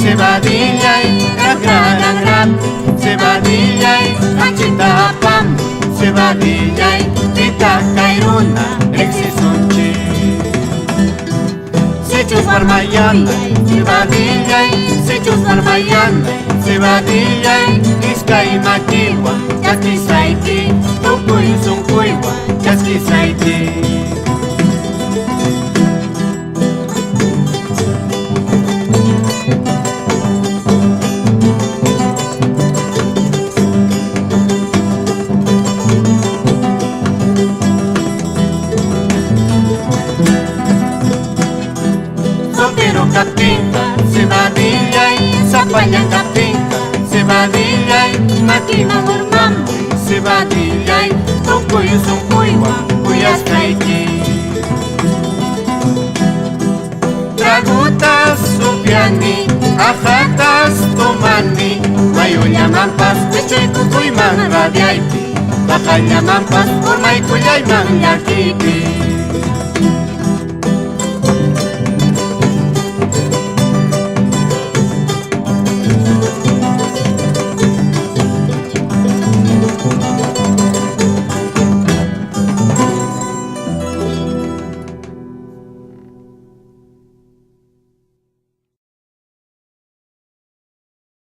Cebadillay, rap, cebadillay, achitapam, cebadillay, tita kairuna, exisunchi. Sechus marmayana, cebadillay, sechus marmayana, cebadillay, iskay makiwa, chaskisaiti, tukuy sunkuiwa, chaskisaiti. Kapinka, cebadillay, sapanyang kapinka, cebadillay, makinang urmam, cebadillay, tukoy sungkuywa, kuyas kaiti. Tragutas supiani, ajatas tomani, mayunya mampas, peche kukuy mang radiaiti, bakanya mampas, urmay kuyay mang yakiti.